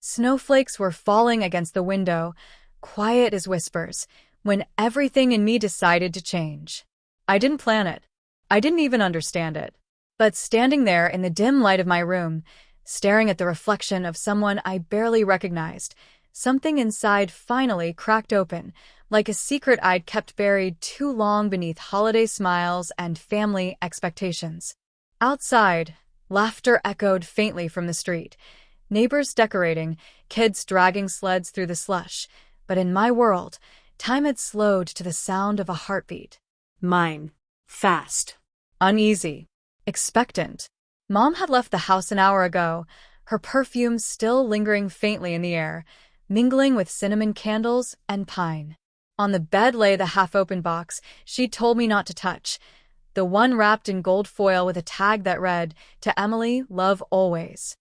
Snowflakes were falling against the window, quiet as whispers, when everything in me decided to change. I didn't plan it. I didn't even understand it. But standing there in the dim light of my room, staring at the reflection of someone I barely recognized, something inside finally cracked open, like a secret I'd kept buried too long beneath holiday smiles and family expectations. Outside, laughter echoed faintly from the street, neighbors decorating, kids dragging sleds through the slush. But in my world, time had slowed to the sound of a heartbeat. Mine. Fast. Uneasy. Expectant. Mom had left the house an hour ago, her perfume still lingering faintly in the air, mingling with cinnamon candles and pine. On the bed lay the half-open box she'd told me not to touch, the one wrapped in gold foil with a tag that read, "To Emily, love always."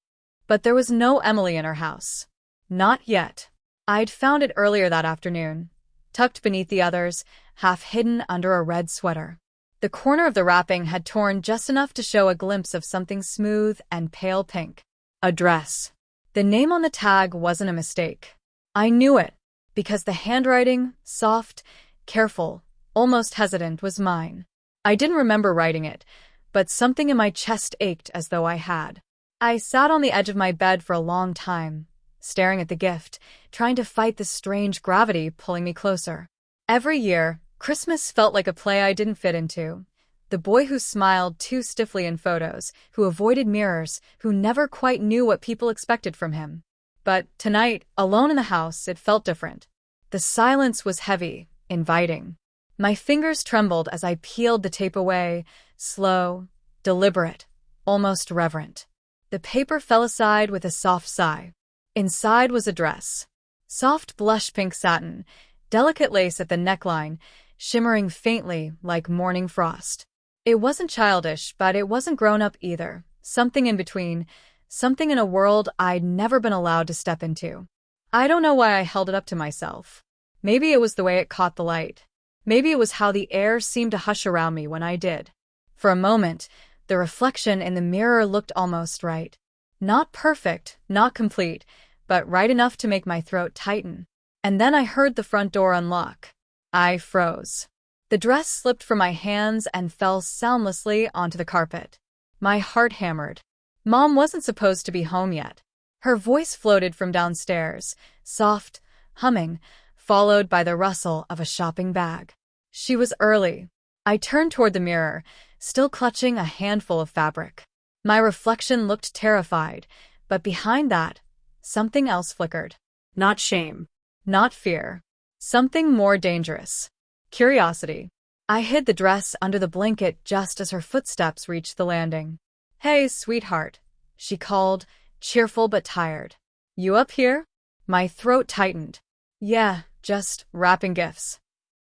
But there was no Emily in her house. Not yet. I'd found it earlier that afternoon, tucked beneath the others, half hidden under a red sweater. The corner of the wrapping had torn just enough to show a glimpse of something smooth and pale pink. A dress. The name on the tag wasn't a mistake. I knew it, because the handwriting, soft, careful, almost hesitant, was mine. I didn't remember writing it, but something in my chest ached as though I had. I sat on the edge of my bed for a long time, staring at the gift, trying to fight the strange gravity pulling me closer. Every year, Christmas felt like a play I didn't fit into. The boy who smiled too stiffly in photos, who avoided mirrors, who never quite knew what people expected from him. But tonight, alone in the house, it felt different. The silence was heavy, inviting. My fingers trembled as I peeled the tape away, slow, deliberate, almost reverent. The paper fell aside with a soft sigh. Inside was a dress. Soft blush pink satin, delicate lace at the neckline, shimmering faintly like morning frost. It wasn't childish, but it wasn't grown-up either. Something in between, something in a world I'd never been allowed to step into. I don't know why I held it up to myself. Maybe it was the way it caught the light. Maybe it was how the air seemed to hush around me when I did. For a moment, the reflection in the mirror looked almost right. Not perfect, not complete, but right enough to make my throat tighten. And then I heard the front door unlock. I froze. The dress slipped from my hands and fell soundlessly onto the carpet. My heart hammered. Mom wasn't supposed to be home yet. Her voice floated from downstairs, soft, humming, followed by the rustle of a shopping bag. She was early. I turned toward the mirror, still clutching a handful of fabric. My reflection looked terrified, but behind that, something else flickered. Not shame. Not fear. Something more dangerous. Curiosity. I hid the dress under the blanket just as her footsteps reached the landing. "Hey, sweetheart," she called, cheerful but tired. "You up here?" My throat tightened. "Yeah, just wrapping gifts."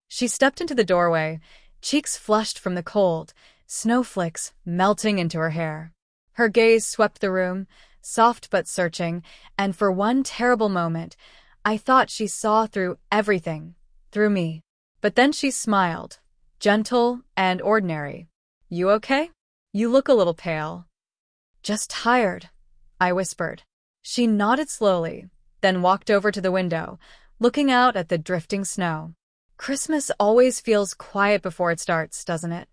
She stepped into the doorway, cheeks flushed from the cold, snowflakes melting into her hair. Her gaze swept the room, soft but searching, and for one terrible moment, I thought she saw through everything, through me. But then she smiled, gentle and ordinary. "You okay? You look a little pale." "Just tired," I whispered. She nodded slowly, then walked over to the window, looking out at the drifting snow. "Christmas always feels quiet before it starts, doesn't it?"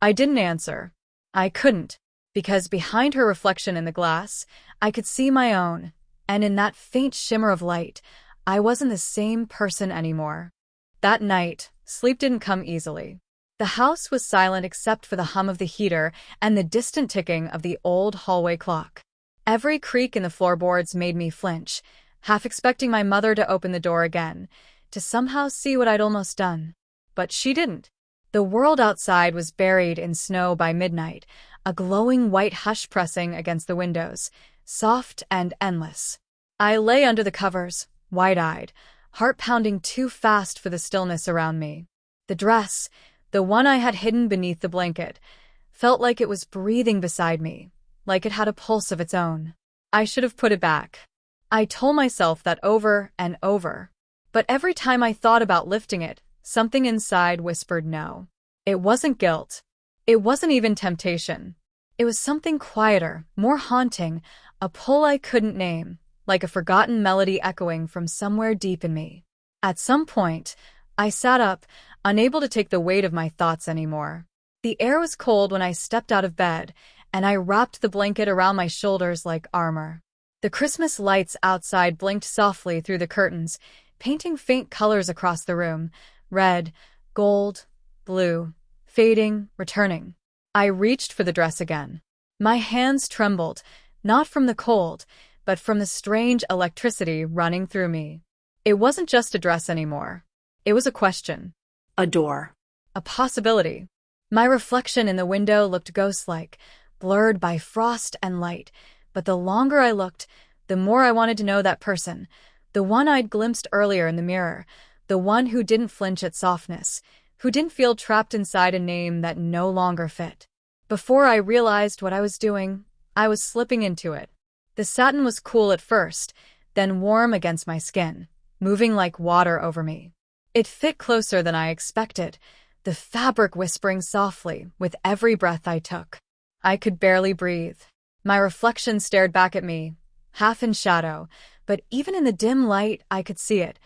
I didn't answer. I couldn't, because behind her reflection in the glass, I could see my own, and in that faint shimmer of light, I wasn't the same person anymore. That night, sleep didn't come easily. The house was silent except for the hum of the heater and the distant ticking of the old hallway clock. Every creak in the floorboards made me flinch, half expecting my mother to open the door again, to somehow see what I'd almost done. But she didn't. The world outside was buried in snow by midnight, a glowing white hush pressing against the windows, soft and endless. I lay under the covers, wide-eyed, heart pounding too fast for the stillness around me. The dress, the one I had hidden beneath the blanket, felt like it was breathing beside me, like it had a pulse of its own. I should have put it back. I told myself that over and over. But every time I thought about lifting it, something inside whispered no. It wasn't guilt. It wasn't even temptation. It was something quieter, more haunting, a pull I couldn't name, like a forgotten melody echoing from somewhere deep in me. At some point, I sat up, unable to take the weight of my thoughts anymore. The air was cold when I stepped out of bed, and I wrapped the blanket around my shoulders like armor. The Christmas lights outside blinked softly through the curtains, painting faint colors across the room: red, gold, blue, fading, returning. I reached for the dress again. My hands trembled, not from the cold, but from the strange electricity running through me. It wasn't just a dress anymore. It was a question. A door. A possibility. My reflection in the window looked ghost-like, blurred by frost and light, but the longer I looked, the more I wanted to know that person, the one I'd glimpsed earlier in the mirror, the one who didn't flinch at softness, who didn't feel trapped inside a name that no longer fit. Before I realized what I was doing, I was slipping into it. The satin was cool at first, then warm against my skin, moving like water over me. It fit closer than I expected, the fabric whispering softly with every breath I took. I could barely breathe. My reflection stared back at me, half in shadow, but even in the dim light I could see it.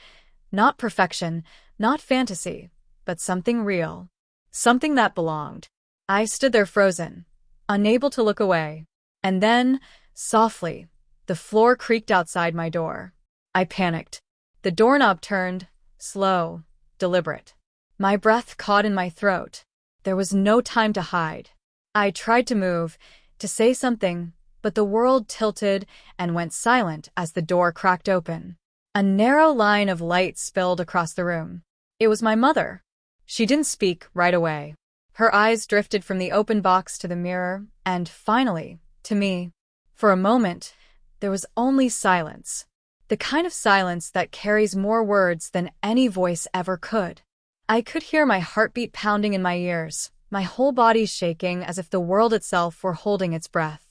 Not perfection, not fantasy, but something real. Something that belonged. I stood there frozen, unable to look away. And then, softly, the floor creaked outside my door. I panicked. The doorknob turned, slow, deliberate. My breath caught in my throat. There was no time to hide. I tried to move, to say something, but the world tilted and went silent as the door cracked open. A narrow line of light spilled across the room. It was my mother. She didn't speak right away. Her eyes drifted from the open box to the mirror, and finally, to me. For a moment, there was only silence. The kind of silence that carries more words than any voice ever could. I could hear my heartbeat pounding in my ears, my whole body shaking as if the world itself were holding its breath.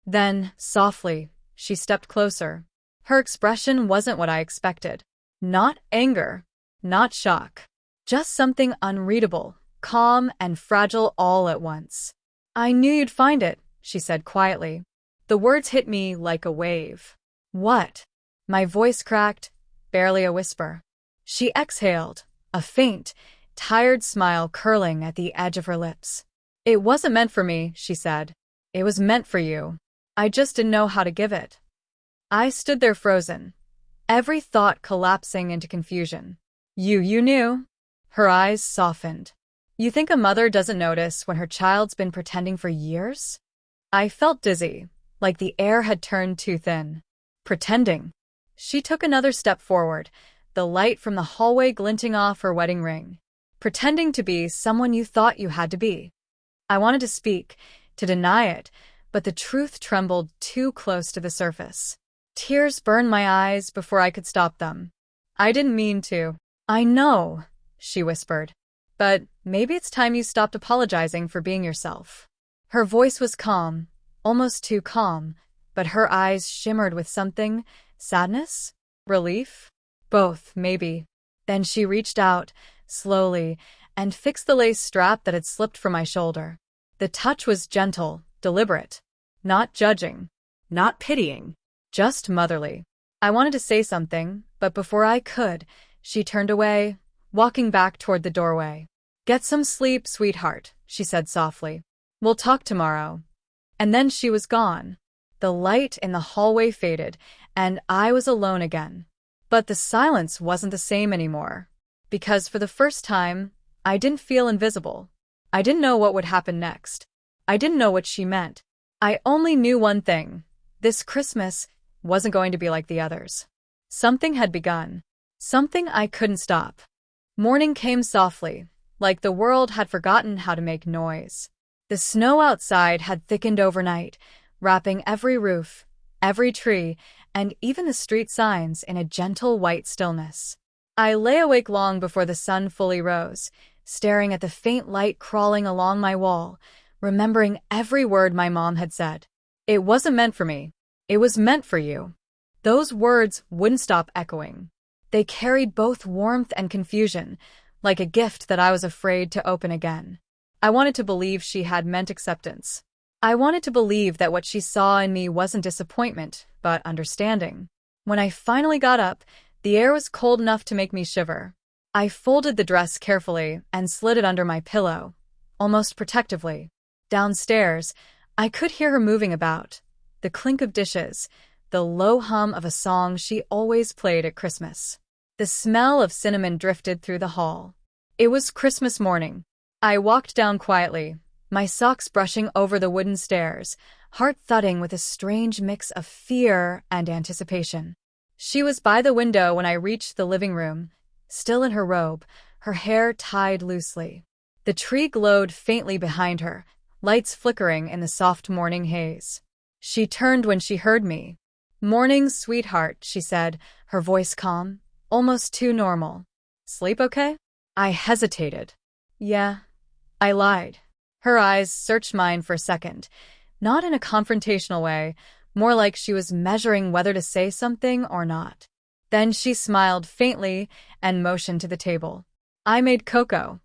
Then, softly, she stepped closer. Her expression wasn't what I expected. Not anger, not shock. Just something unreadable, calm and fragile all at once. "I knew you'd find it," she said quietly. The words hit me like a wave. "What?" My voice cracked, barely a whisper. She exhaled, a faint, tired smile curling at the edge of her lips. "It wasn't meant for me," she said. "It was meant for you. I just didn't know how to give it." I stood there frozen, every thought collapsing into confusion. You knew?" Her eyes softened. "You think a mother doesn't notice when her child's been pretending for years?" I felt dizzy, like the air had turned too thin. Pretending. She took another step forward, the light from the hallway glinting off her wedding ring. Pretending to be someone you thought you had to be. I wanted to speak, to deny it, but the truth trembled too close to the surface. Tears burned my eyes before I could stop them. "I didn't mean to." "I know," she whispered. "But maybe it's time you stopped apologizing for being yourself." Her voice was calm, almost too calm, but her eyes shimmered with something. Sadness? Relief? Both, maybe. Then she reached out, slowly, and fixed the lace strap that had slipped from my shoulder. The touch was gentle, deliberate. Not judging. Not pitying. Just motherly. I wanted to say something, but before I could, she turned away, walking back toward the doorway. "Get some sleep, sweetheart," she said softly. "We'll talk tomorrow." And then she was gone. The light in the hallway faded, and I was alone again. But the silence wasn't the same anymore. Because for the first time, I didn't feel invisible. I didn't know what would happen next. I didn't know what she meant. I only knew one thing. This Christmas wasn't going to be like the others. Something had begun. Something I couldn't stop. Morning came softly, like the world had forgotten how to make noise. The snow outside had thickened overnight, wrapping every roof, every tree, and even the street signs in a gentle white stillness. I lay awake long before the sun fully rose, staring at the faint light crawling along my wall, remembering every word my mom had said. "It wasn't meant for me. It was meant for you." Those words wouldn't stop echoing. They carried both warmth and confusion, like a gift that I was afraid to open again. I wanted to believe she had meant acceptance. I wanted to believe that what she saw in me wasn't disappointment, but understanding. When I finally got up, the air was cold enough to make me shiver. I folded the dress carefully and slid it under my pillow, almost protectively. Downstairs, I could hear her moving about, the clink of dishes, the low hum of a song she always played at Christmas. The smell of cinnamon drifted through the hall. It was Christmas morning. I walked down quietly, my socks brushing over the wooden stairs, heart thudding with a strange mix of fear and anticipation. She was by the window when I reached the living room, still in her robe, her hair tied loosely. The tree glowed faintly behind her, lights flickering in the soft morning haze. She turned when she heard me. "Morning, sweetheart," she said, her voice calm, almost too normal. "Sleep okay?" I hesitated. "Yeah." I lied. Her eyes searched mine for a second, not in a confrontational way, more like she was measuring whether to say something or not. Then she smiled faintly and motioned to the table. "I made cocoa."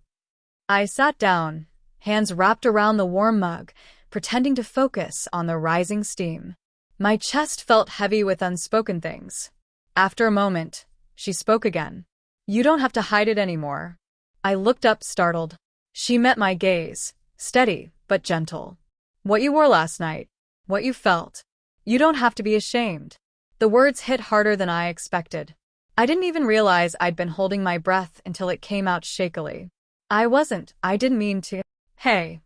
I sat down, hands wrapped around the warm mug, pretending to focus on the rising steam. My chest felt heavy with unspoken things. After a moment, she spoke again. "You don't have to hide it anymore." I looked up, startled. She met my gaze, steady but gentle. "What you wore last night, what you felt. You don't have to be ashamed." The words hit harder than I expected. I didn't even realize I'd been holding my breath until it came out shakily. I didn't mean to." "Hey."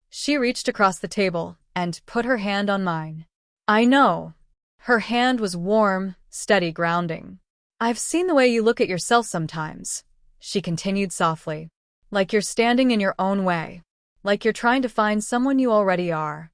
She reached across the table and put her hand on mine. "I know." Her hand was warm, steady, grounding. "I've seen the way you look at yourself sometimes," she continued softly. "Like you're standing in your own way. Like you're trying to find someone you already are."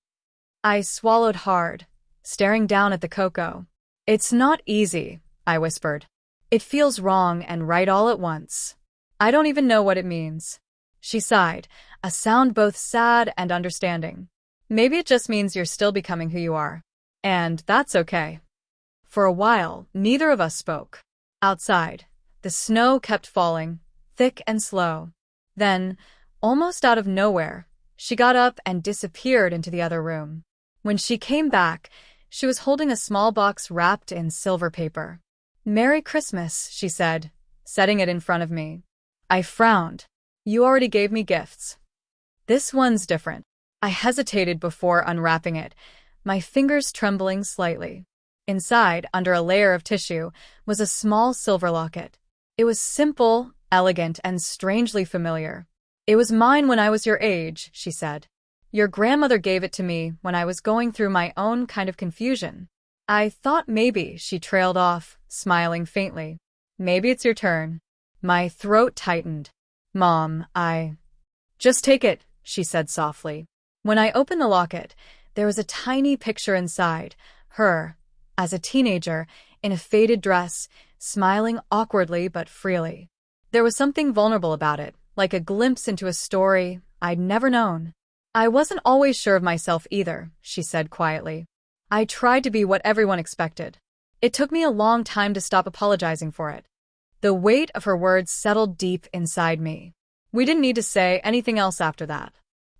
I swallowed hard, staring down at the cocoa. "It's not easy," I whispered. "It feels wrong and right all at once. I don't even know what it means." She sighed, a sound both sad and understanding. "Maybe it just means you're still becoming who you are. And that's okay." For a while, neither of us spoke. Outside, the snow kept falling, thick and slow. Then, almost out of nowhere, she got up and disappeared into the other room. When she came back, she was holding a small box wrapped in silver paper. "Merry Christmas," she said, setting it in front of me. I frowned. "You already gave me gifts." "This one's different." I hesitated before unwrapping it, my fingers trembling slightly. Inside, under a layer of tissue, was a small silver locket. It was simple, elegant, and strangely familiar. "It was mine when I was your age," she said. "Your grandmother gave it to me when I was going through my own kind of confusion." I thought maybe, she trailed off, smiling faintly. "Maybe it's your turn." My throat tightened. "Mom, Just take it," she said softly. When I opened the locket, there was a tiny picture inside, her, as a teenager, in a faded dress, smiling awkwardly but freely. There was something vulnerable about it, like a glimpse into a story I'd never known. "I wasn't always sure of myself either," she said quietly. "I tried to be what everyone expected. It took me a long time to stop apologizing for it." The weight of her words settled deep inside me. We didn't need to say anything else after that.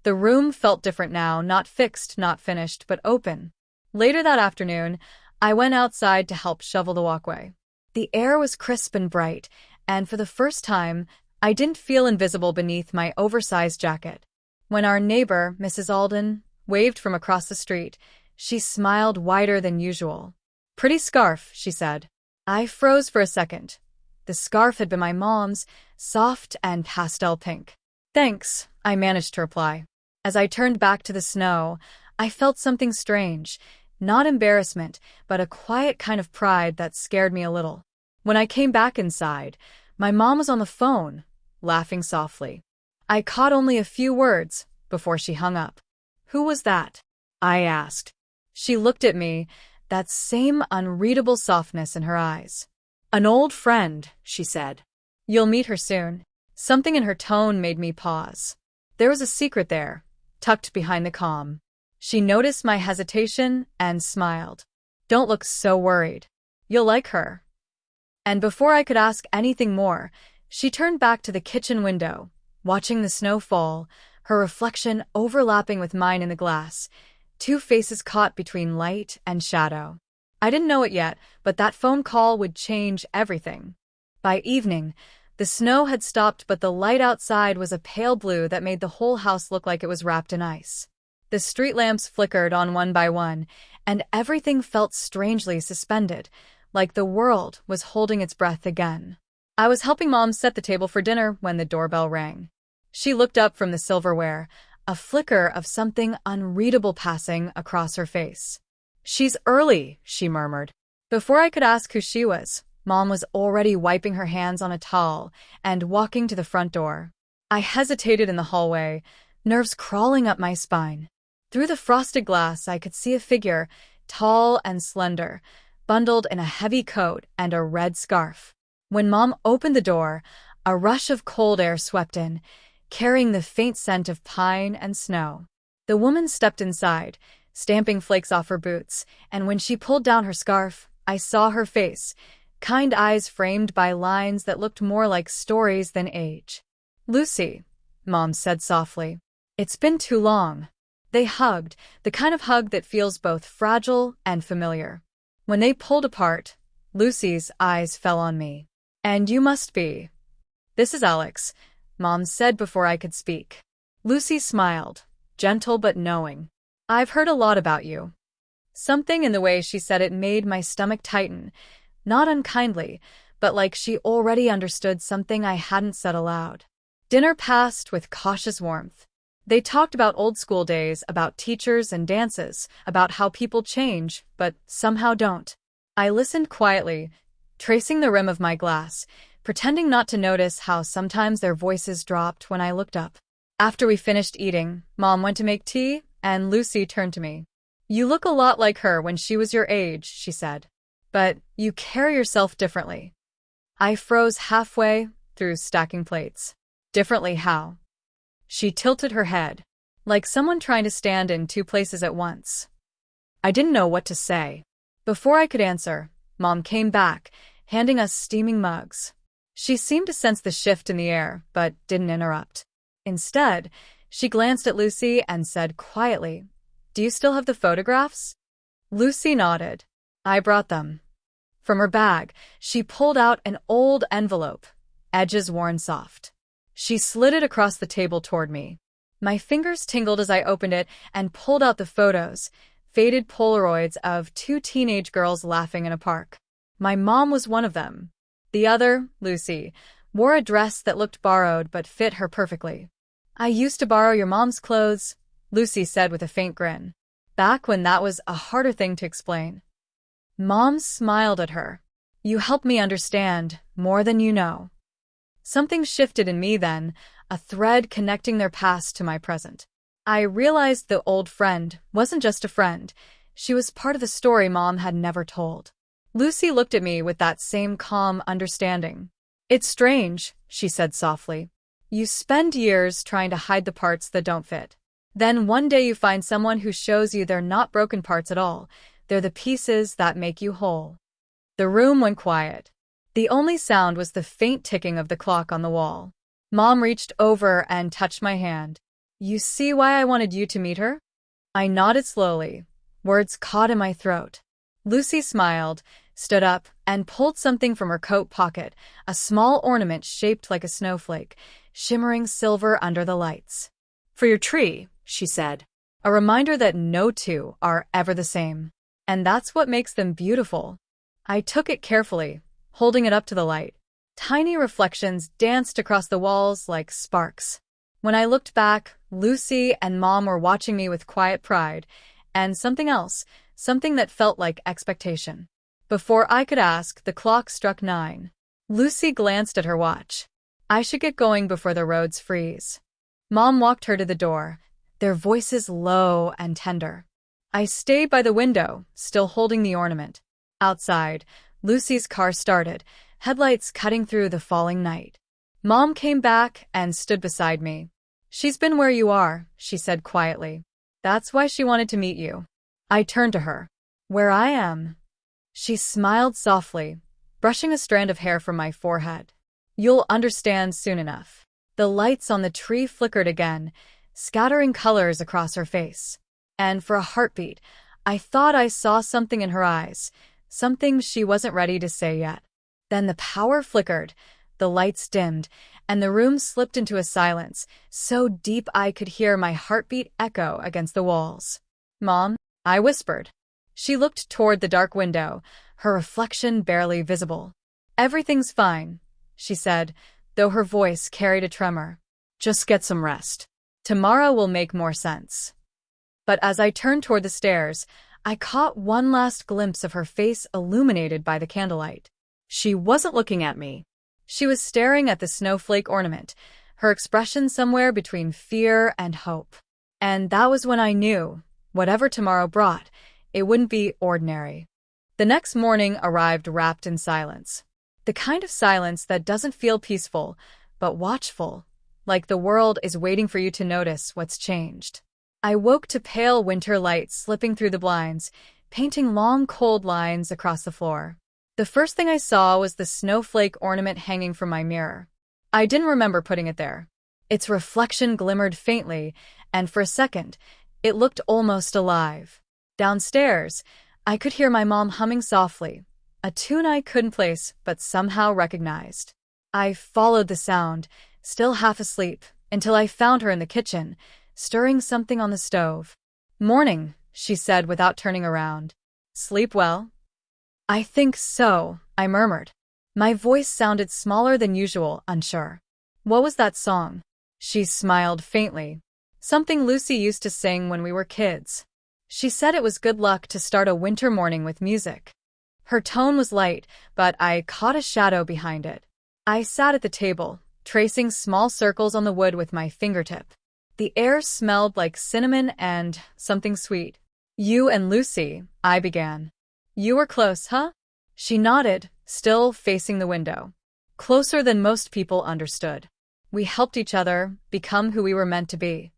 The room felt different now, not fixed, not finished, but open. Later that afternoon, I went outside to help shovel the walkway. The air was crisp and bright, and for the first time, I didn't feel invisible beneath my oversized jacket. When our neighbor, Mrs. Alden, waved from across the street, she smiled wider than usual. "Pretty scarf," she said. I froze for a second. The scarf had been my mom's, soft and pastel pink. "Thanks," I managed to reply. As I turned back to the snow, I felt something strange, not embarrassment, but a quiet kind of pride that scared me a little. When I came back inside, my mom was on the phone, laughing softly. I caught only a few words before she hung up. "Who was that?" I asked. She looked at me, that same unreadable softness in her eyes. "An old friend," she said. "You'll meet her soon." Something in her tone made me pause. There was a secret there, tucked behind the calm. She noticed my hesitation and smiled. "Don't look so worried. You'll like her." And before I could ask anything more, she turned back to the kitchen window, watching the snow fall, her reflection overlapping with mine in the glass, two faces caught between light and shadow. I didn't know it yet, but that phone call would change everything. By evening, the snow had stopped, but the light outside was a pale blue that made the whole house look like it was wrapped in ice. The street lamps flickered on one by one, and everything felt strangely suspended, like the world was holding its breath again. I was helping Mom set the table for dinner when the doorbell rang. She looked up from the silverware, a flicker of something unreadable passing across her face. "She's early," she murmured. Before I could ask who she was, Mom was already wiping her hands on a towel and walking to the front door. I hesitated in the hallway, nerves crawling up my spine. Through the frosted glass, I could see a figure, tall and slender, bundled in a heavy coat and a red scarf. When Mom opened the door, a rush of cold air swept in, carrying the faint scent of pine and snow. The woman stepped inside, stamping flakes off her boots, and when she pulled down her scarf, I saw her face, kind eyes framed by lines that looked more like stories than age. "Lucy," Mom said softly. "It's been too long." They hugged, the kind of hug that feels both fragile and familiar. When they pulled apart, Lucy's eyes fell on me. "And you must be." "This is Alex," Mom said before I could speak. Lucy smiled, gentle but knowing. "I've heard a lot about you." Something in the way she said it made my stomach tighten, not unkindly, but like she already understood something I hadn't said aloud. Dinner passed with cautious warmth. They talked about old school days, about teachers and dances, about how people change, but somehow don't. I listened quietly, tracing the rim of my glass, pretending not to notice how sometimes their voices dropped when I looked up. After we finished eating, Mom went to make tea, and Lucy turned to me. "You look a lot like her when she was your age," she said. "But you carry yourself differently." I froze halfway through stacking plates. "Differently how?" She tilted her head, like someone trying to stand in two places at once. I didn't know what to say. Before I could answer, Mom came back, handing us steaming mugs. She seemed to sense the shift in the air, but didn't interrupt. Instead, she glanced at Lucy and said quietly, "Do you still have the photographs?" Lucy nodded. "I brought them." From her bag, she pulled out an old envelope, edges worn soft. She slid it across the table toward me. My fingers tingled as I opened it and pulled out the photos, faded Polaroids of two teenage girls laughing in a park. My mom was one of them. The other, Lucy, wore a dress that looked borrowed but fit her perfectly. "I used to borrow your mom's clothes," Lucy said with a faint grin. "Back when that was a harder thing to explain." Mom smiled at her. "You help me understand more than you know." Something shifted in me then, a thread connecting their past to my present. I realized the old friend wasn't just a friend. She was part of the story Mom had never told. Lucy looked at me with that same calm understanding. "It's strange," she said softly. "You spend years trying to hide the parts that don't fit. Then one day you find someone who shows you they're not broken parts at all. They're the pieces that make you whole." The room went quiet. The only sound was the faint ticking of the clock on the wall. Mom reached over and touched my hand. "You see why I wanted you to meet her?" I nodded slowly, words caught in my throat. Lucy smiled, stood up, and pulled something from her coat pocket, a small ornament shaped like a snowflake, shimmering silver under the lights. "For your tree," she said. "A reminder that no two are ever the same. And that's what makes them beautiful." I took it carefully, holding it up to the light. Tiny reflections danced across the walls like sparks. When I looked back, Lucy and Mom were watching me with quiet pride, and something else, something that felt like expectation. Before I could ask, the clock struck 9. Lucy glanced at her watch. "I should get going before the roads freeze." Mom walked her to the door, their voices low and tender. I stayed by the window, still holding the ornament. Outside, Lucy's car started, headlights cutting through the falling night. Mom came back and stood beside me. "She's been where you are," she said quietly. "That's why she wanted to meet you." I turned to her. "Where I am?" She smiled softly, brushing a strand of hair from my forehead. "You'll understand soon enough." The lights on the tree flickered again, scattering colors across her face. And for a heartbeat, I thought I saw something in her eyes, something she wasn't ready to say yet. Then the power flickered, the lights dimmed, and the room slipped into a silence, so deep I could hear my heartbeat echo against the walls. "Mom," I whispered. She looked toward the dark window, her reflection barely visible. "Everything's fine," she said, though her voice carried a tremor. "Just get some rest. Tomorrow will make more sense." But as I turned toward the stairs, I caught one last glimpse of her face illuminated by the candlelight. She wasn't looking at me. She was staring at the snowflake ornament, her expression somewhere between fear and hope. And that was when I knew, whatever tomorrow brought, it wouldn't be ordinary. The next morning arrived wrapped in silence. The kind of silence that doesn't feel peaceful, but watchful, like the world is waiting for you to notice what's changed. I woke to pale winter light slipping through the blinds, painting long cold lines across the floor. The first thing I saw was the snowflake ornament hanging from my mirror. I didn't remember putting it there. Its reflection glimmered faintly, and for a second, it looked almost alive. Downstairs, I could hear my mom humming softly, a tune I couldn't place but somehow recognized. I followed the sound, still half asleep, until I found her in the kitchen, stirring something on the stove. "Morning," she said without turning around. "Sleep well?" "I think so," I murmured. My voice sounded smaller than usual, unsure. "What was that song?" She smiled faintly. "Something Lucy used to sing when we were kids. She said it was good luck to start a winter morning with music." Her tone was light, but I caught a shadow behind it. I sat at the table, tracing small circles on the wood with my fingertip. The air smelled like cinnamon and something sweet. "You and Lucy," I began. "You were close, huh?" She nodded, still facing the window. "Closer than most people understood. We helped each other become who we were meant to be."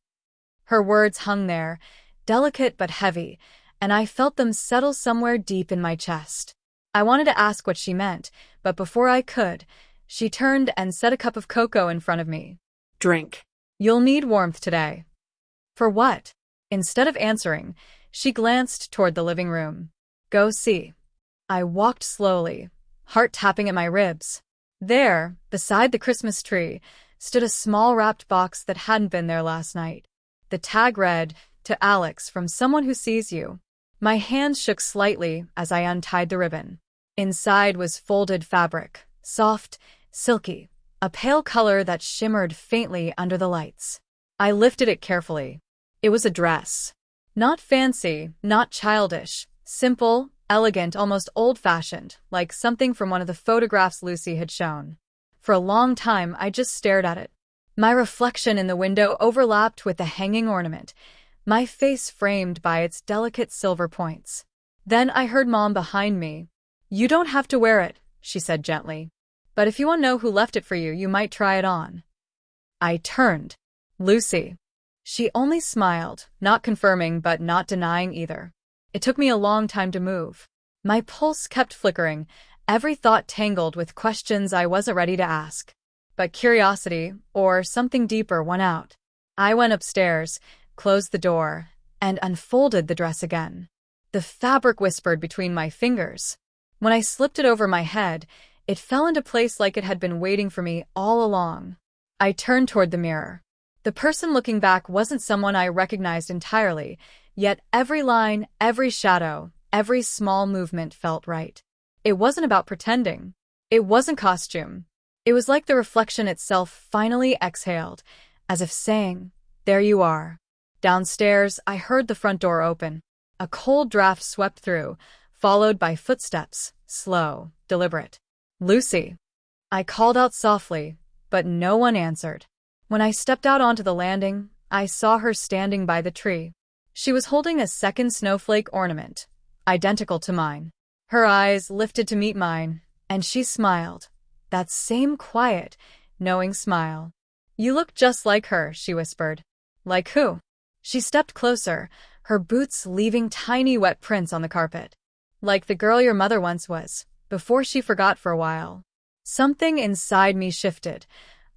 Her words hung there, delicate but heavy, and I felt them settle somewhere deep in my chest. I wanted to ask what she meant, but before I could, she turned and set a cup of cocoa in front of me. "Drink. You'll need warmth today." "For what?" Instead of answering, she glanced toward the living room. "Go see." I walked slowly, heart tapping at my ribs. There, beside the Christmas tree, stood a small wrapped box that hadn't been there last night. The tag read, "To Alex from someone who sees you." My hands shook slightly as I untied the ribbon. Inside was folded fabric, soft, silky, a pale color that shimmered faintly under the lights. I lifted it carefully. It was a dress. Not fancy, not childish, simple, elegant, almost old-fashioned, like something from one of the photographs Lucy had shown. For a long time, I just stared at it. My reflection in the window overlapped with the hanging ornament, my face framed by its delicate silver points. Then I heard Mom behind me. "You don't have to wear it," she said gently. "But if you want to know who left it for you, you might try it on." I turned. "Lucy." She only smiled, not confirming but not denying either. It took me a long time to move. My pulse kept flickering, every thought tangled with questions I wasn't ready to ask. But curiosity, or something deeper, won out. I went upstairs, closed the door, and unfolded the dress again. The fabric whispered between my fingers. When I slipped it over my head, it fell into place like it had been waiting for me all along. I turned toward the mirror. The person looking back wasn't someone I recognized entirely, yet every line, every shadow, every small movement felt right. It wasn't about pretending. It wasn't costume. It was like the reflection itself finally exhaled, as if saying, "There you are." Downstairs, I heard the front door open. A cold draft swept through, followed by footsteps, slow, deliberate. "Lucy." I called out softly, but no one answered. When I stepped out onto the landing, I saw her standing by the tree. She was holding a second snowflake ornament, identical to mine. Her eyes lifted to meet mine, and she smiled. That same quiet, knowing smile. "You look just like her," she whispered. "Like who?" She stepped closer, her boots leaving tiny wet prints on the carpet. "Like the girl your mother once was, before she forgot for a while." Something inside me shifted,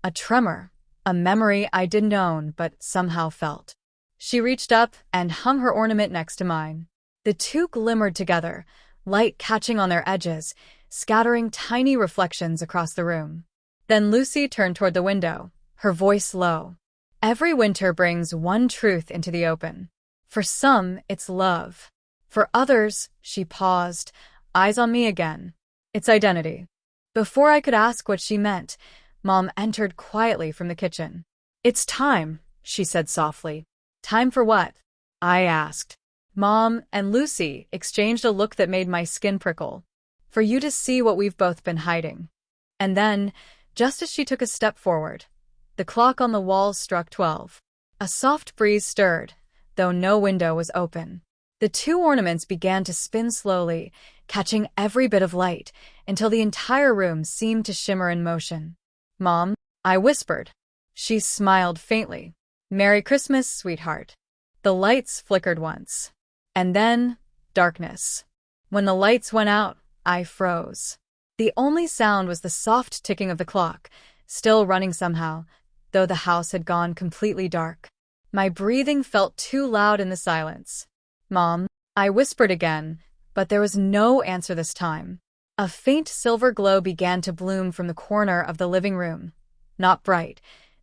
a tremor, a memory I didn't own but somehow felt. She reached up and hung her ornament next to mine. The two glimmered together, light catching on their edges, scattering tiny reflections across the room. Then Lucy turned toward the window, her voice low. Every winter brings one truth into the open. For some, it's love. For others, she paused, eyes on me again. It's identity. Before I could ask what she meant, Mom entered quietly from the kitchen. It's time, she said softly. Time for what? I asked. Mom and Lucy exchanged a look that made my skin prickle. For you to see what we've both been hiding. And then, just as she took a step forward, the clock on the wall struck 12. A soft breeze stirred, though no window was open. The two ornaments began to spin slowly, catching every bit of light, until the entire room seemed to shimmer in motion. Mom, I whispered. She smiled faintly. Merry Christmas, sweetheart. The lights flickered once. And then, darkness. When the lights went out, I froze. The only sound was the soft ticking of the clock, still running somehow, though the house had gone completely dark. My breathing felt too loud in the silence. Mom, I whispered again, but there was no answer this time. A faint silver glow began to bloom from the corner of the living room. Not bright,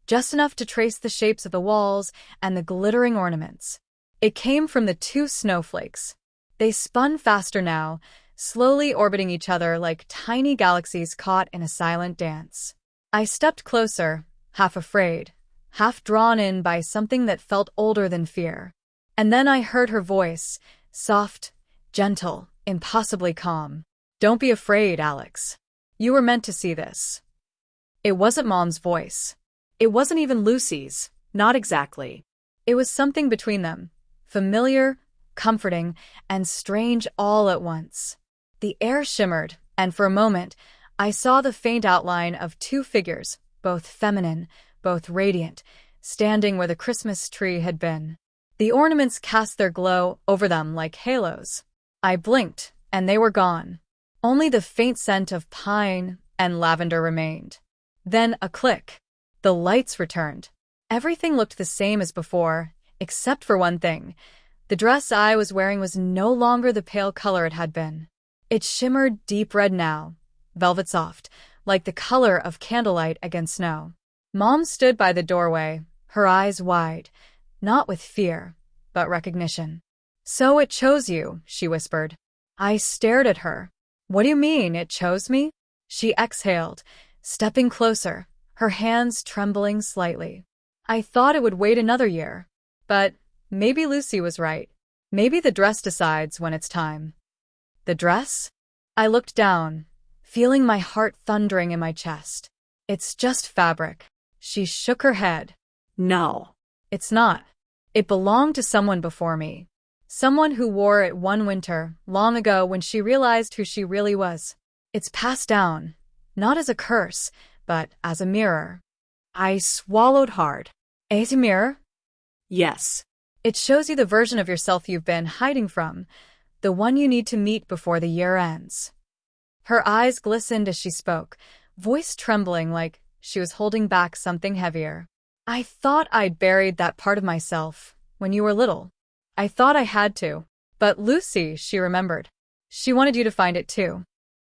just enough to trace the shapes of the walls and the glittering ornaments. It came from the two snowflakes. They spun faster now, slowly orbiting each other like tiny galaxies caught in a silent dance. I stepped closer, half afraid, half drawn in by something that felt older than fear. And then I heard her voice, soft, gentle, impossibly calm. Don't be afraid, Alex. You were meant to see this. It wasn't Mom's voice. It wasn't even Lucy's, not exactly. It was something between them, familiar, comforting, and strange all at once. The air shimmered, and for a moment, I saw the faint outline of two figures, both feminine, both radiant, standing where the Christmas tree had been. The ornaments cast their glow over them like halos. I blinked, and they were gone. Only the faint scent of pine and lavender remained. Then a click. The lights returned. Everything looked the same as before, except for one thing. The dress I was wearing was no longer the pale color it had been. It shimmered deep red now, velvet soft, like the color of candlelight against snow. Mom stood by the doorway, her eyes wide, not with fear, but recognition. So it chose you, she whispered. I stared at her. What do you mean, it chose me? She exhaled, stepping closer, her hands trembling slightly. I thought it would wait another year. But maybe Lucy was right. Maybe the dress decides when it's time. The dress? I looked down, feeling my heart thundering in my chest. It's just fabric. She shook her head. No. It's not. It belonged to someone before me. Someone who wore it one winter, long ago when she realized who she really was. It's passed down, not as a curse, but as a mirror. I swallowed hard. As a mirror? Yes. It shows you the version of yourself you've been hiding from, the one you need to meet before the year ends. Her eyes glistened as she spoke, voice trembling like she was holding back something heavier. I thought I'd buried that part of myself when you were little. I thought I had to. But Lucy, she remembered. She wanted you to find it too.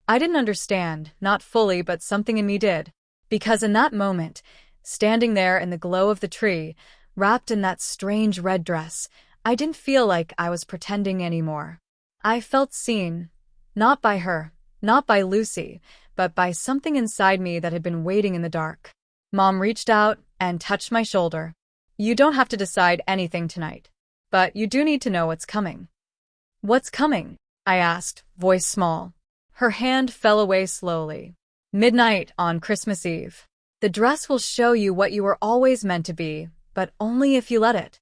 I didn't understand, not fully, but something in me did. Because in that moment, standing there in the glow of the tree, wrapped in that strange red dress, I didn't feel like I was pretending anymore. I felt seen, not by her, not by Lucy, but by something inside me that had been waiting in the dark. Mom reached out and touched my shoulder. You don't have to decide anything tonight, but you do need to know what's coming. What's coming? I asked, voice small. Her hand fell away slowly. Midnight on Christmas Eve. The dress will show you what you were always meant to be, but only if you let it.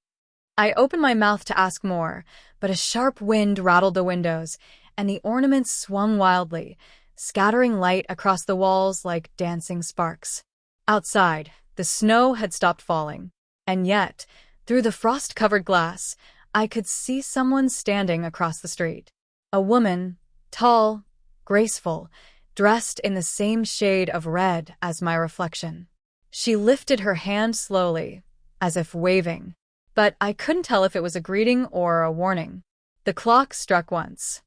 I opened my mouth to ask more, but a sharp wind rattled the windows, and the ornaments swung wildly, scattering light across the walls like dancing sparks. Outside, the snow had stopped falling, and yet, through the frost-covered glass, I could see someone standing across the street. A woman, tall, graceful, dressed in the same shade of red as my reflection. She lifted her hand slowly, as if waving, but I couldn't tell if it was a greeting or a warning. The clock struck once.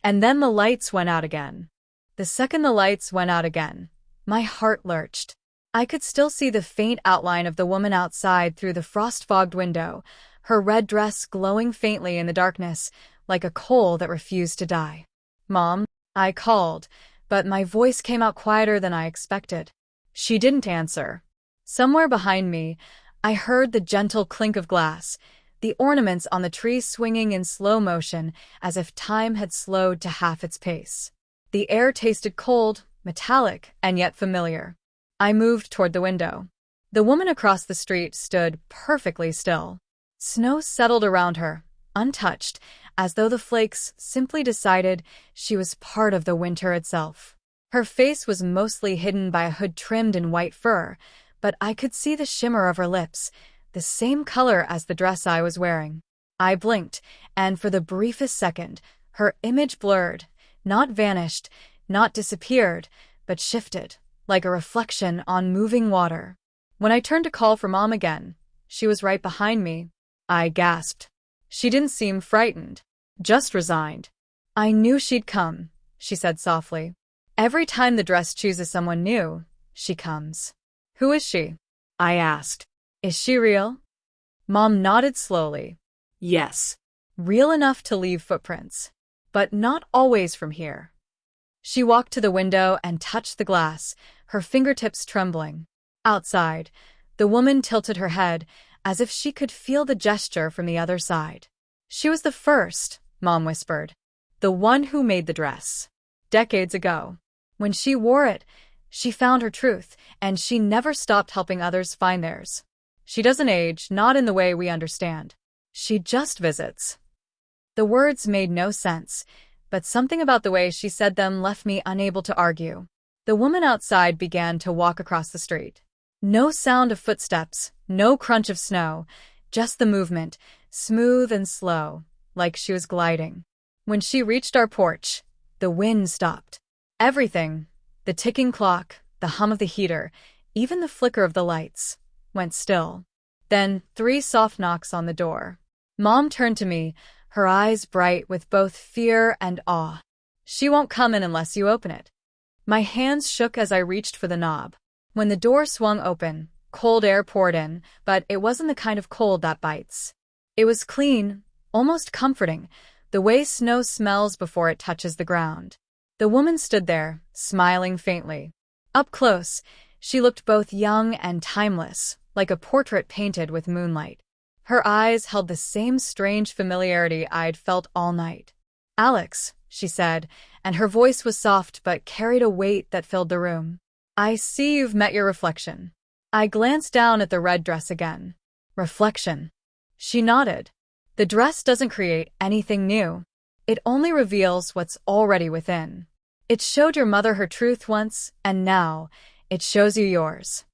And then the lights went out again. The second the lights went out again, my heart lurched. I could still see the faint outline of the woman outside through the frost-fogged window, her red dress glowing faintly in the darkness, like a coal that refused to die. "Mom," I called, but my voice came out quieter than I expected. She didn't answer. Somewhere behind me, I heard the gentle clink of glass, the ornaments on the tree swinging in slow motion as if time had slowed to half its pace. The air tasted cold, metallic, and yet familiar. I moved toward the window. The woman across the street stood perfectly still. Snow settled around her, untouched, as though the flakes simply decided she was part of the winter itself. Her face was mostly hidden by a hood trimmed in white fur, but I could see the shimmer of her lips, the same color as the dress I was wearing. I blinked, and for the briefest second, her image blurred, not vanished, not disappeared, but shifted, like a reflection on moving water. When I turned to call for Mom again, she was right behind me. I gasped. She didn't seem frightened, just resigned. "I knew she'd come," she said softly. "Every time the dress chooses someone new, she comes." "Who is she?" I asked. "Is she real?" Mom nodded slowly. "Yes. Real enough to leave footprints. But not always from here." She walked to the window and touched the glass, her fingertips trembling. Outside, the woman tilted her head, as if she could feel the gesture from the other side. "She was the first," Mom whispered. "The one who made the dress. Decades ago. When she wore it, she found her truth, and she never stopped helping others find theirs. She doesn't age, not in the way we understand. She just visits." The words made no sense, but something about the way she said them left me unable to argue. The woman outside began to walk across the street. No sound of footsteps, no crunch of snow, just the movement, smooth and slow, like she was gliding. When she reached our porch, the wind stopped. Everything, the ticking clock, the hum of the heater, even the flicker of the lights, went still. Then 3 soft knocks on the door. Mom turned to me, her eyes bright with both fear and awe. "She won't come in unless you open it." My hands shook as I reached for the knob. When the door swung open, cold air poured in, but it wasn't the kind of cold that bites. It was clean, almost comforting, the way snow smells before it touches the ground. The woman stood there, smiling faintly. Up close, she looked both young and timeless, like a portrait painted with moonlight. Her eyes held the same strange familiarity I'd felt all night. "Alex," she said, and her voice was soft but carried a weight that filled the room. "I see you've met your reflection." I glanced down at the red dress again. "Reflection." She nodded. "The dress doesn't create anything new. It only reveals what's already within. It showed your mother her truth once, and now it shows you yours."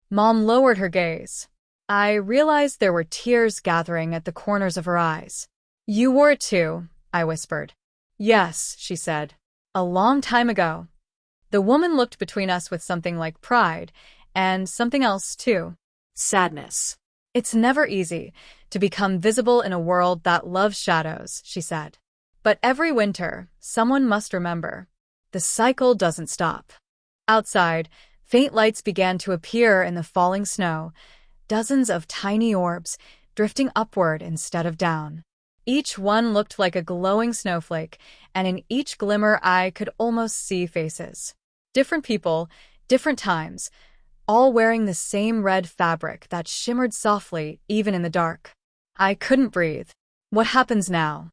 Mom lowered her gaze. I realized there were tears gathering at the corners of her eyes. "You wore it too," I whispered. "Yes," she said. "A long time ago." The woman looked between us with something like pride, and something else too. Sadness. "It's never easy to become visible in a world that loves shadows," she said. "But every winter, someone must remember. The cycle doesn't stop." Outside, faint lights began to appear in the falling snow, dozens of tiny orbs, drifting upward instead of down. Each one looked like a glowing snowflake, and in each glimmer I could almost see faces. Different people, different times, all wearing the same red fabric that shimmered softly even in the dark. I couldn't breathe. "What happens now?"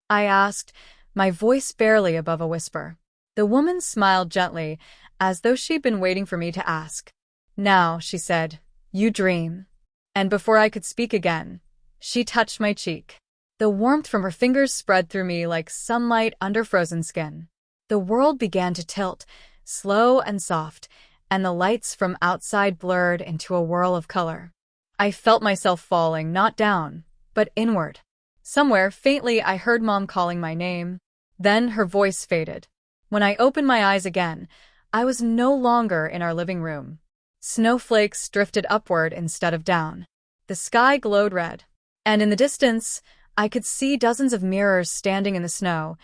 I asked, my voice barely above a whisper. The woman smiled gently, as though she'd been waiting for me to ask. "Now," she said, "you dream." And before I could speak again, she touched my cheek. The warmth from her fingers spread through me like sunlight under frozen skin. The world began to tilt, slow and soft, and the lights from outside blurred into a whirl of color. I felt myself falling, not down, but inward. Somewhere, faintly, I heard Mom calling my name. Then her voice faded. When I opened my eyes again, I was no longer in our living room. Snowflakes drifted upward instead of down. The sky glowed red. And in the distance, I could see dozens of mirrors standing in the snow,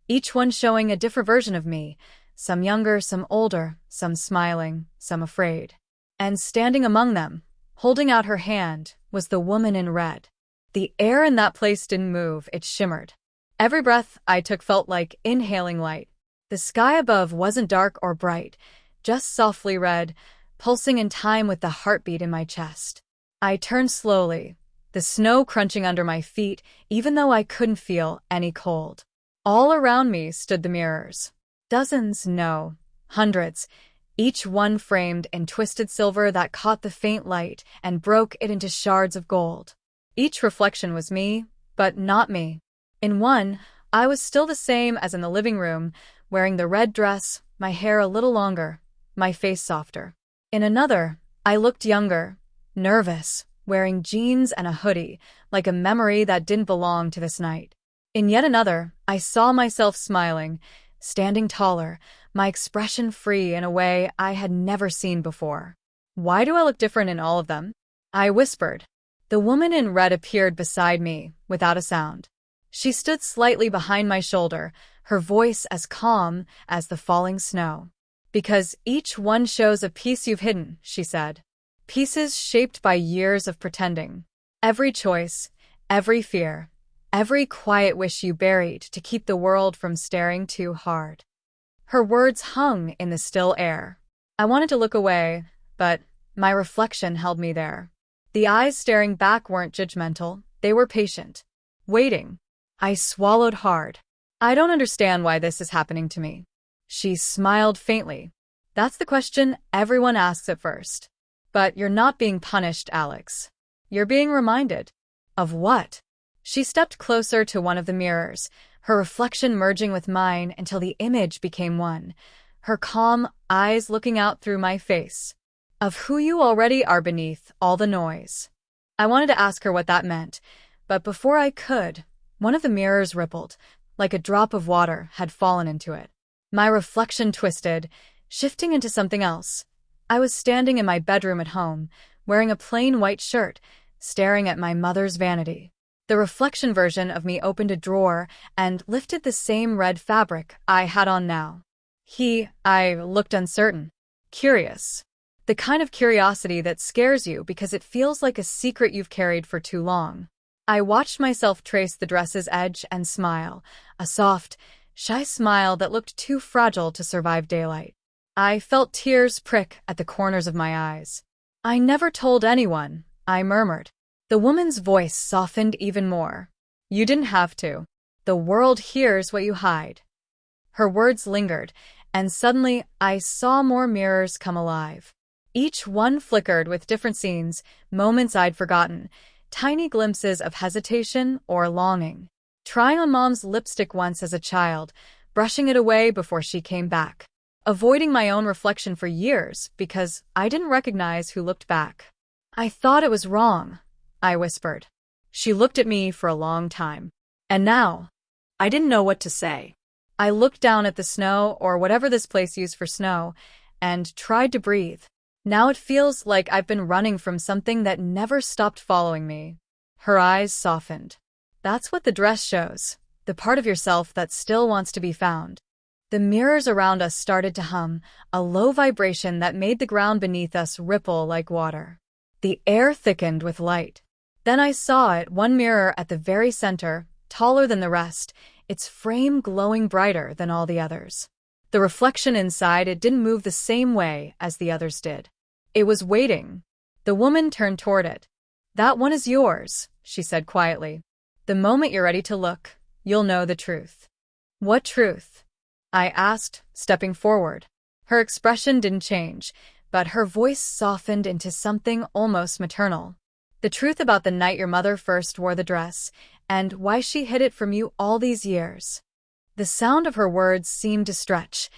each one showing a different version of me, some younger, some older, some smiling, some afraid. And standing among them, holding out her hand, was the woman in red. The air in that place didn't move, it shimmered. Every breath I took felt like inhaling light. The sky above wasn't dark or bright, just softly red, pulsing in time with the heartbeat in my chest. I turned slowly, the snow crunching under my feet, even though I couldn't feel any cold. All around me stood the mirrors. Dozens, no, hundreds, each one framed in twisted silver that caught the faint light and broke it into shards of gold. Each reflection was me, but not me. In one, I was still the same as in the living room, wearing the red dress, my hair a little longer, my face softer. In another, I looked younger, nervous, wearing jeans and a hoodie, like a memory that didn't belong to this night. In yet another, I saw myself smiling, standing taller, my expression free in a way I had never seen before. Why do I look different in all of them? I whispered. The woman in red appeared beside me, without a sound. She stood slightly behind my shoulder, her voice as calm as the falling snow. Because each one shows a piece you've hidden, she said. Pieces shaped by years of pretending. Every choice, every fear, every quiet wish you buried to keep the world from staring too hard. Her words hung in the still air. I wanted to look away, but my reflection held me there. The eyes staring back weren't judgmental, they were patient. Waiting. I swallowed hard. I don't understand why this is happening to me. She smiled faintly. That's the question everyone asks at first. But you're not being punished, Alex. You're being reminded. Of what? She stepped closer to one of the mirrors, her reflection merging with mine until the image became one, her calm eyes looking out through my face. Of who you already are beneath all the noise. I wanted to ask her what that meant, but before I could, one of the mirrors rippled, like a drop of water had fallen into it. My reflection twisted, shifting into something else. I was standing in my bedroom at home, wearing a plain white shirt, staring at my mother's vanity. The reflection version of me opened a drawer and lifted the same red fabric I had on now. I looked uncertain, curious. The kind of curiosity that scares you because it feels like a secret you've carried for too long. I watched myself trace the dress's edge and smile, a soft, shy smile that looked too fragile to survive daylight. I felt tears prick at the corners of my eyes. I never told anyone, I murmured. The woman's voice softened even more. You didn't have to. The world hears what you hide. Her words lingered, and suddenly I saw more mirrors come alive. Each one flickered with different scenes, moments I'd forgotten, tiny glimpses of hesitation or longing. Trying on Mom's lipstick once as a child, brushing it away before she came back. Avoiding my own reflection for years because I didn't recognize who looked back. I thought it was wrong, I whispered. She looked at me for a long time. And now, I didn't know what to say. I looked down at the snow, or whatever this place used for snow, and tried to breathe. Now it feels like I've been running from something that never stopped following me. Her eyes softened. That's what the dress shows, the part of yourself that still wants to be found. The mirrors around us started to hum, a low vibration that made the ground beneath us ripple like water. The air thickened with light. Then I saw it, one mirror at the very center, taller than the rest, its frame glowing brighter than all the others. The reflection inside it didn't move the same way as the others did. It was waiting. The woman turned toward it. That one is yours, she said quietly. The moment you're ready to look, you'll know the truth. What truth? I asked, stepping forward. Her expression didn't change, but her voice softened into something almost maternal. The truth about the night your mother first wore the dress, and why she hid it from you all these years. The sound of her words seemed to stretch,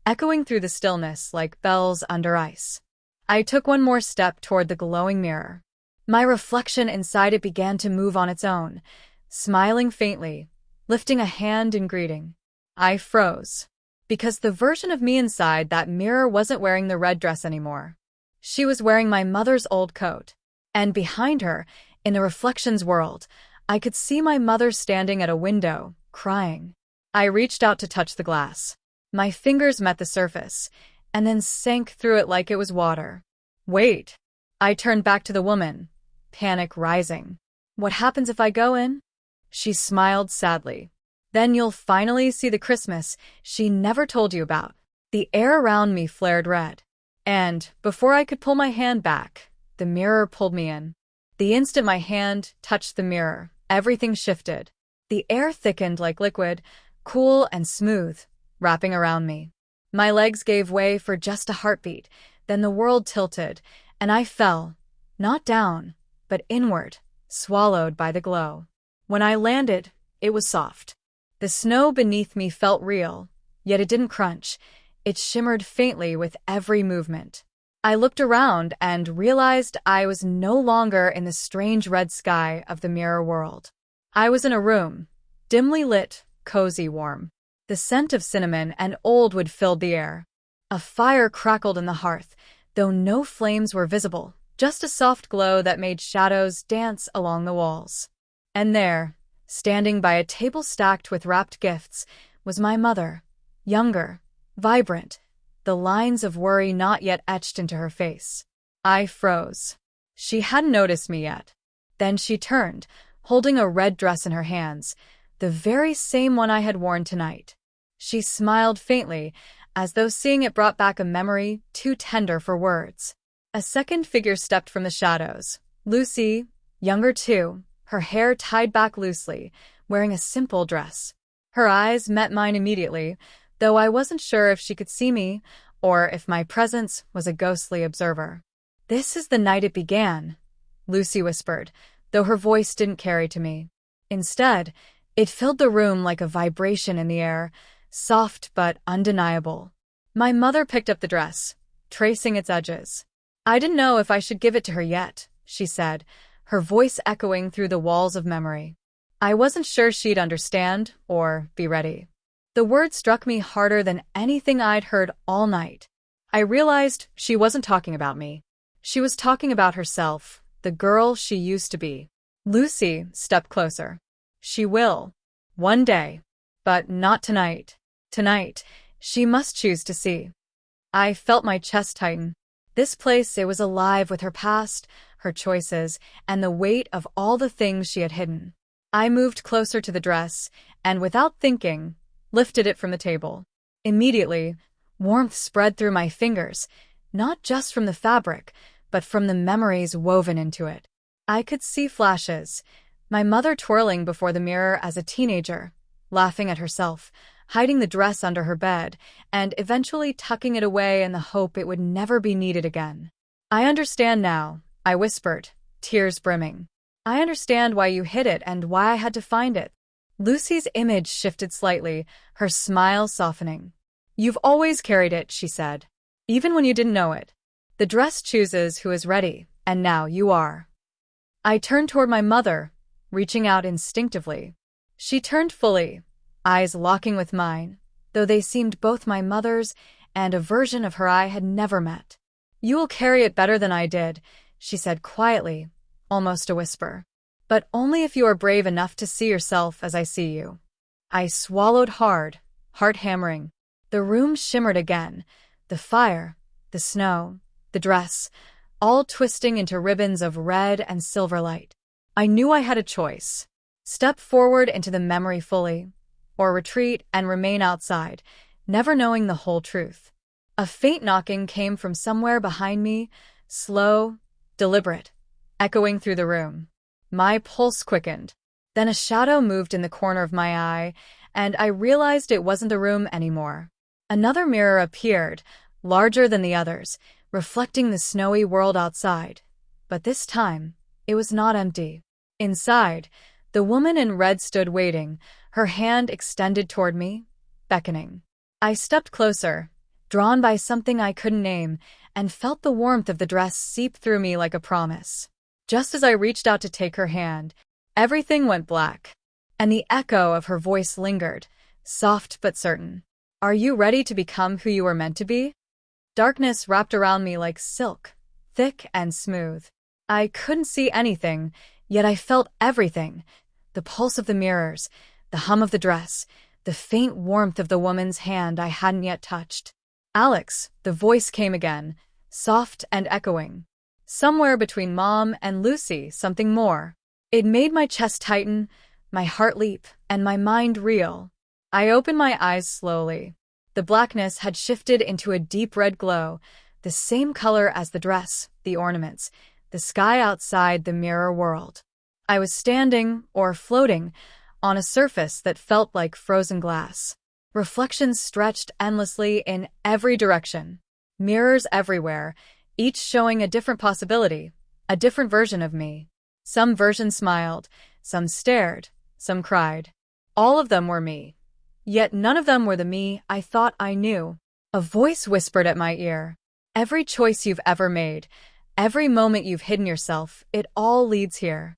echoing through the stillness like bells under ice. I took one more step toward the glowing mirror. My reflection inside it began to move on its own, smiling faintly, lifting a hand in greeting. I froze. Because the version of me inside that mirror wasn't wearing the red dress anymore. She was wearing my mother's old coat. And behind her, in the reflections world, I could see my mother standing at a window, crying. I reached out to touch the glass. My fingers met the surface, and then sank through it like it was water. Wait. I turned back to the woman, panic rising. What happens if I go in? She smiled sadly. Then you'll finally see the Christmas she never told you about. The air around me flared red. And, before I could pull my hand back, the mirror pulled me in. The instant my hand touched the mirror, everything shifted. The air thickened like liquid, cool and smooth, wrapping around me. My legs gave way for just a heartbeat, then the world tilted, and I fell, not down, but inward, swallowed by the glow. When I landed, it was soft. The snow beneath me felt real, yet it didn't crunch. It shimmered faintly with every movement. I looked around and realized I was no longer in the strange red sky of the mirror world. I was in a room, dimly lit, cozy, warm. The scent of cinnamon and old wood filled the air. A fire crackled in the hearth, though no flames were visible, just a soft glow that made shadows dance along the walls. And there, standing by a table stacked with wrapped gifts, was my mother, younger, vibrant, the lines of worry not yet etched into her face. I froze. She hadn't noticed me yet. Then she turned, holding a red dress in her hands, the very same one I had worn tonight. She smiled faintly, as though seeing it brought back a memory too tender for words. A second figure stepped from the shadows. Lucy, younger too, her hair tied back loosely, wearing a simple dress. Her eyes met mine immediately, though I wasn't sure if she could see me, or if my presence was a ghostly observer. "This is the night it began," Lucy whispered, though her voice didn't carry to me. Instead, it filled the room like a vibration in the air, soft but undeniable. My mother picked up the dress, tracing its edges. "I didn't know if I should give it to her yet," she said, her voice echoing through the walls of memory. I wasn't sure she'd understand or be ready. The word struck me harder than anything I'd heard all night. I realized she wasn't talking about me. She was talking about herself, the girl she used to be. Lucy stepped closer. "She will. One day. But not tonight. Tonight, she must choose to see." I felt my chest tighten. This place, it was alive with her past, her choices, and the weight of all the things she had hidden. I moved closer to the dress, and without thinking, lifted it from the table. Immediately, warmth spread through my fingers, not just from the fabric, but from the memories woven into it. I could see flashes, my mother twirling before the mirror as a teenager, laughing at herself, hiding the dress under her bed, and eventually tucking it away in the hope it would never be needed again. "I understand now," I whispered, tears brimming. "I understand why you hid it and why I had to find it." Lucy's image shifted slightly, her smile softening. "You've always carried it," she said, "even when you didn't know it. The dress chooses who is ready, and now you are." I turned toward my mother, reaching out instinctively. She turned fully, eyes locking with mine, though they seemed both my mother's and a version of her I had never met. "You will carry it better than I did," she said quietly, almost a whisper. "But only if you are brave enough to see yourself as I see you." I swallowed hard, heart hammering. The room shimmered again, the fire, the snow, the dress, all twisting into ribbons of red and silver light. I knew I had a choice. Step forward into the memory fully, or retreat and remain outside, never knowing the whole truth. A faint knocking came from somewhere behind me, slow, deliberate, echoing through the room. My pulse quickened. Then a shadow moved in the corner of my eye, and I realized it wasn't the room anymore. Another mirror appeared, larger than the others, reflecting the snowy world outside. But this time, it was not empty. Inside, the woman in red stood waiting, her hand extended toward me, beckoning. I stepped closer, drawn by something I couldn't name, and felt the warmth of the dress seep through me like a promise. Just as I reached out to take her hand, everything went black, and the echo of her voice lingered, soft but certain. "Are you ready to become who you were meant to be?" Darkness wrapped around me like silk, thick and smooth. I couldn't see anything, yet I felt everything. The pulse of the mirrors, the hum of the dress, the faint warmth of the woman's hand I hadn't yet touched. Alex, the voice came again, soft and echoing. Somewhere between Mom and Lucy, something more. It made my chest tighten, my heart leap, and my mind reel. I opened my eyes slowly. The blackness had shifted into a deep red glow, the same color as the dress, the ornaments, the sky outside the mirror world. I was standing, or floating, on a surface that felt like frozen glass. Reflections stretched endlessly in every direction. Mirrors everywhere, each showing a different possibility, a different version of me. Some versions smiled, some stared, some cried. All of them were me. Yet none of them were the me I thought I knew. A voice whispered at my ear. Every choice you've ever made, every moment you've hidden yourself, it all leads here.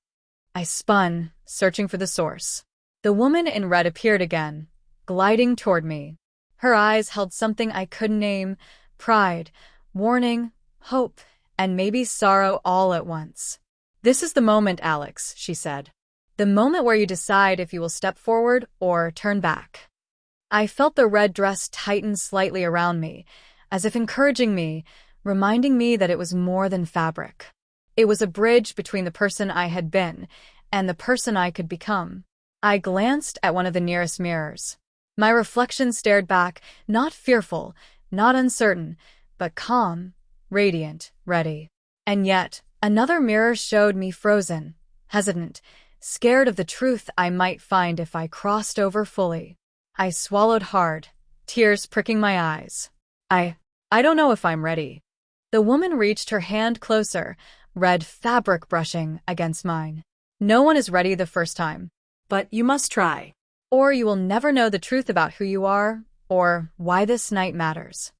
I spun, searching for the source. The woman in red appeared again, gliding toward me. Her eyes held something I couldn't name, pride, warning, hope, and maybe sorrow all at once. This is the moment, Alex, she said. The moment where you decide if you will step forward or turn back. I felt the red dress tighten slightly around me, as if encouraging me, reminding me that it was more than fabric. It was a bridge between the person I had been and the person I could become. I glanced at one of the nearest mirrors. My reflection stared back, not fearful, not uncertain, but calm, radiant, ready. And yet, another mirror showed me frozen, hesitant, scared of the truth I might find if I crossed over fully. I swallowed hard, tears pricking my eyes. I don't know if I'm ready. The woman reached her hand closer, red fabric brushing against mine. No one is ready the first time. But you must try. Or you will never know the truth about who you are, or why this night matters.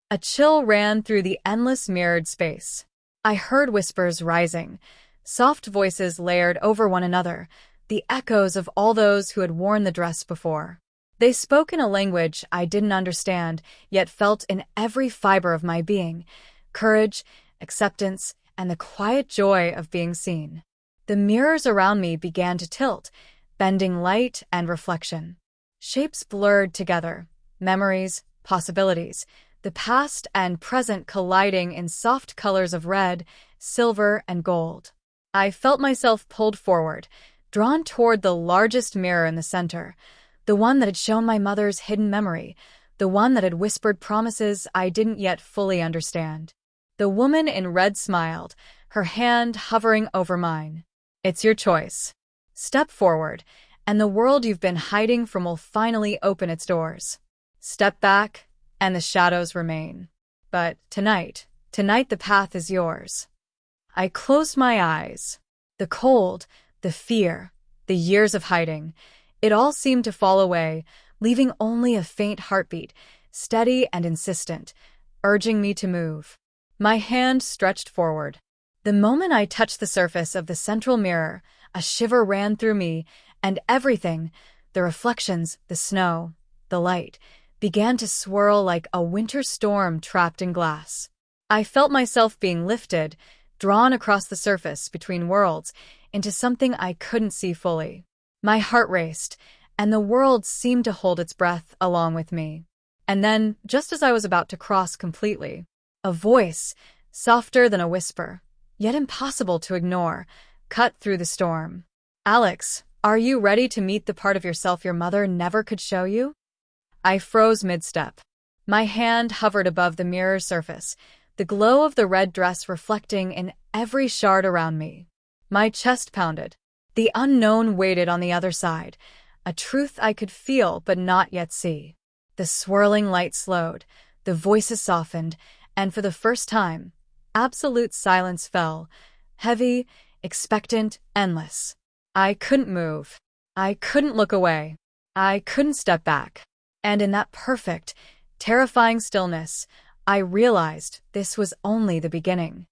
A chill ran through the endless mirrored space. I heard whispers rising, soft voices layered over one another, the echoes of all those who had worn the dress before. They spoke in a language I didn't understand, yet felt in every fiber of my being, courage, acceptance, and the quiet joy of being seen. The mirrors around me began to tilt, bending light and reflection. Shapes blurred together, memories, possibilities, the past and present colliding in soft colors of red, silver, and gold. I felt myself pulled forward, drawn toward the largest mirror in the center, the one that had shown my mother's hidden memory, the one that had whispered promises I didn't yet fully understand. The woman in red smiled, her hand hovering over mine. It's your choice. Step forward, and the world you've been hiding from will finally open its doors. Step back, and the shadows remain. But tonight the path is yours. I closed my eyes. The cold, the fear, the years of hiding, it all seemed to fall away, leaving only a faint heartbeat, steady and insistent, urging me to move. My hand stretched forward. The moment I touched the surface of the central mirror, a shiver ran through me, and everything, the reflections, the snow, the light, began to swirl like a winter storm trapped in glass. I felt myself being lifted, drawn across the surface between worlds, into something I couldn't see fully. My heart raced, and the world seemed to hold its breath along with me. And then, just as I was about to cross completely, a voice, softer than a whisper, yet impossible to ignore, cut through the storm. Alex, are you ready to meet the part of yourself your mother never could show you? I froze mid-step. My hand hovered above the mirror's surface, the glow of the red dress reflecting in every shard around me. My chest pounded. The unknown waited on the other side, a truth I could feel but not yet see. The swirling light slowed, the voices softened, and for the first time, absolute silence fell, heavy, expectant, endless. I couldn't move. I couldn't look away. I couldn't step back. And in that perfect, terrifying stillness, I realized this was only the beginning.